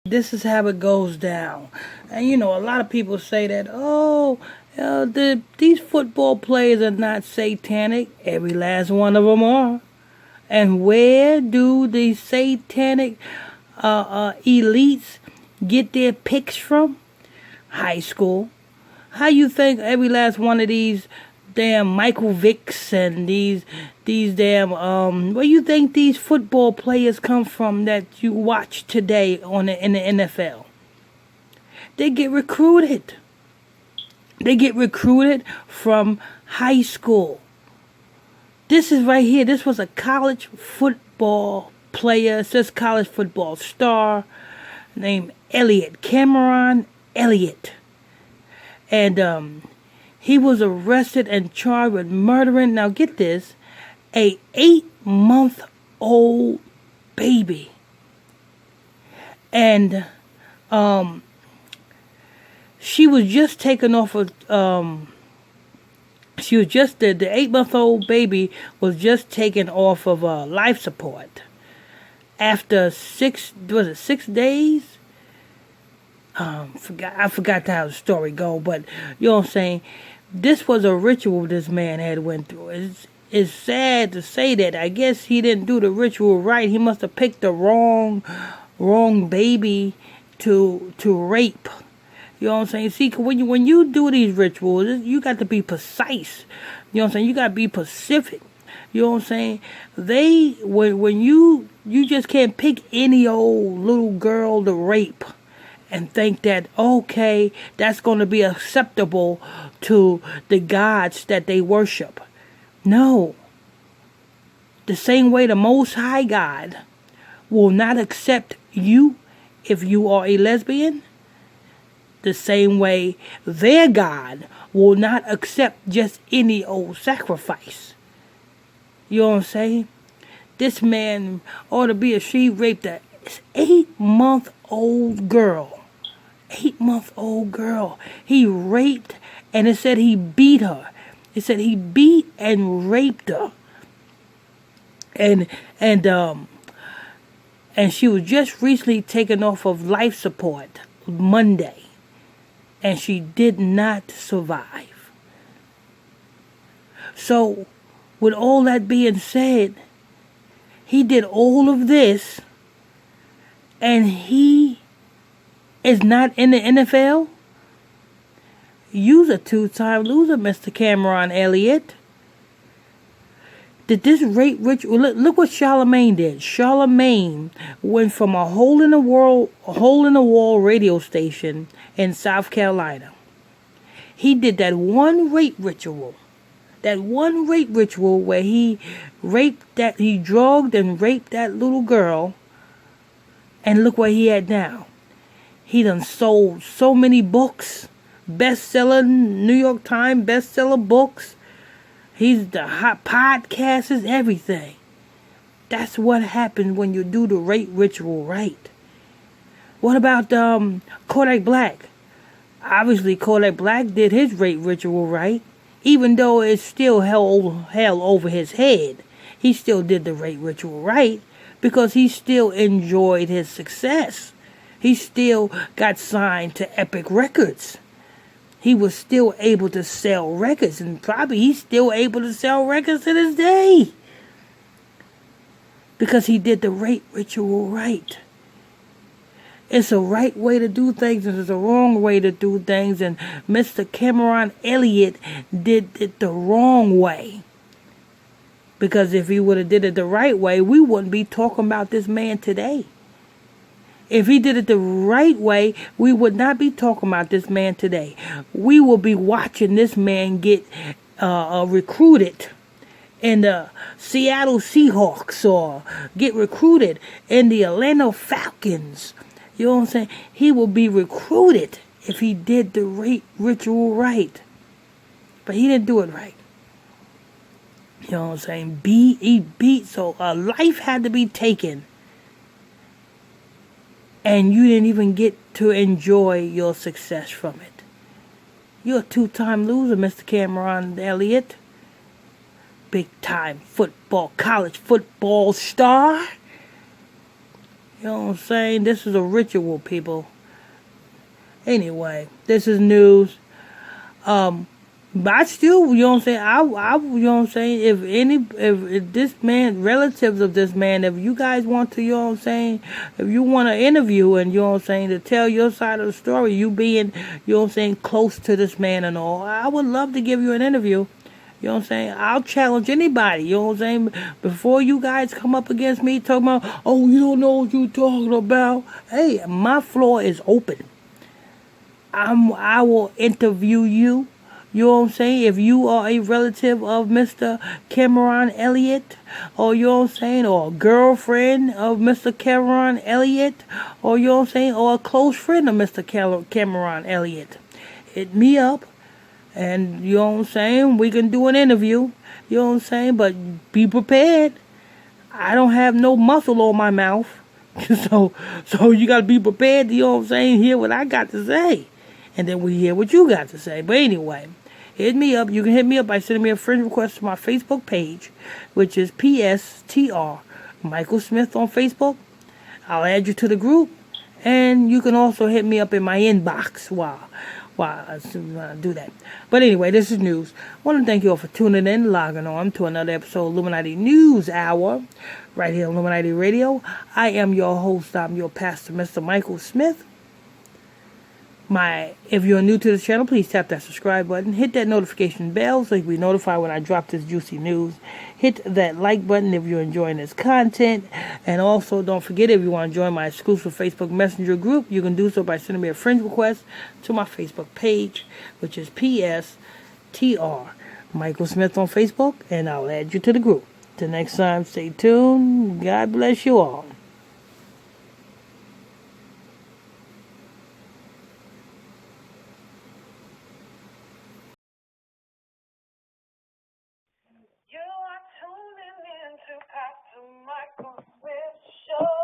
This is how it goes down. And a lot of people say that, oh, these football players are not satanic. Every last one of them are. And where do these satanic elites get their picks from? High school. How you think every last one of these damn Michael Vicks and these damn where you think these football players come from that you watch today in the NFL? They get recruited. They get recruited from high school. This is right here. This was a college football player. It says college football star named Cameron Elliott. And he was arrested and charged with murdering, now get this, a 8-month-old baby. And she was just taken off of, the 8-month-old baby was just taken off of life support after 6 days? I forgot how the story go, but you know what I'm saying. This was a ritual this man had went through. It's sad to say that. I guess he didn't do the ritual right. He must have picked the wrong baby to rape. You know what I'm saying? See, when you do these rituals, you got to be precise. You know what I'm saying? You got to be specific. You know what I'm saying? When you just can't pick any old little girl to rape and think that, okay, that's going to be acceptable to the gods that they worship. No. The same way the Most High God will not accept you if you are a lesbian, the same way their God will not accept just any old sacrifice. You know what I'm saying? This man ought to be she raped an 8-month-old girl. 8-month-old girl. He raped, and it said he beat her. It said he beat and raped her. And she was just recently taken off of life support Monday. And she did not survive. So, with all that being said, he did all of this, and he is not in the NFL? You's a 2-time loser, Mr. Cameron Elliott. Did this rape ritual? Look what Charlemagne did. Charlemagne went from a hole in the wall radio station in South Carolina. He did that one rape ritual. That one rape ritual where he drugged and raped that little girl. And look what he had now. He done sold so many books, bestseller, New York Times bestseller books. He's the hot podcasts, everything. That's what happens when you do the rape ritual right. What about Kodak Black? Obviously, Kodak Black did his rape ritual right. Even though it's still hell over his head, he still did the rape ritual right because he still enjoyed his success. He still got signed to Epic Records. He was still able to sell records, and probably he's still able to sell records to this day. Because he did the rape ritual right. It's a right way to do things, and it's a wrong way to do things, and Mr. Cameron Elliott did it the wrong way. Because if he would have did it the right way, we wouldn't be talking about this man today. If he did it the right way, we would not be talking about this man today. We will be watching this man get recruited in the Seattle Seahawks or get recruited in the Atlanta Falcons. You know what I'm saying? He will be recruited if he did the ritual right. But he didn't do it right. You know what I'm saying? He beat, so a life had to be taken. And you didn't even get to enjoy your success from it. You're a two-time loser, Mr. Cameron Elliott. Big-time football, college football star. You know what I'm saying? This is a ritual, people. Anyway, this is news. But I still, you know what I'm saying, you know what I'm saying, if this man, relatives of this man, if you guys want to, you know what I'm saying, if you want to interview and, you know what I'm saying, to tell your side of the story, you being, you know what I'm saying, close to this man and all, I would love to give you an interview. You know what I'm saying? I'll challenge anybody, you know what I'm saying? Before you guys come up against me talking about, oh, you don't know what you're talking about. Hey, my floor is open. I will interview you. You know what I'm saying? If you are a relative of Mr. Cameron Elliott, or you know what I'm saying, or a girlfriend of Mr. Cameron Elliott, or you know what I'm saying, or a close friend of Mr. Cameron Elliott, hit me up, and you know what I'm saying, we can do an interview. You know what I'm saying? But be prepared. I don't have no muscle on my mouth. So you gotta be prepared to, you know what I'm saying, hear what I got to say. And then we hear what you got to say. But anyway, hit me up. You can hit me up by sending me a friend request to my Facebook page, which is PSTR Michael Smith on Facebook. I'll add you to the group. And you can also hit me up in my inbox while I do that. But anyway, this is news. I want to thank you all for tuning in, logging on to another episode of Illuminati News Hour, right here on Illuminati Radio. I am your host. I'm your pastor, Mr. Michael Smith. If you're new to the channel, please tap that subscribe button. Hit that notification bell so you can be notified when I drop this juicy news. Hit that like button if you're enjoying this content. And also, don't forget, if you want to join my exclusive Facebook Messenger group, you can do so by sending me a friend request to my Facebook page, which is PSTR Michael Smith on Facebook, and I'll add you to the group. Till next time, stay tuned. God bless you all. You are tuning in to Pastor Michael Smith Show.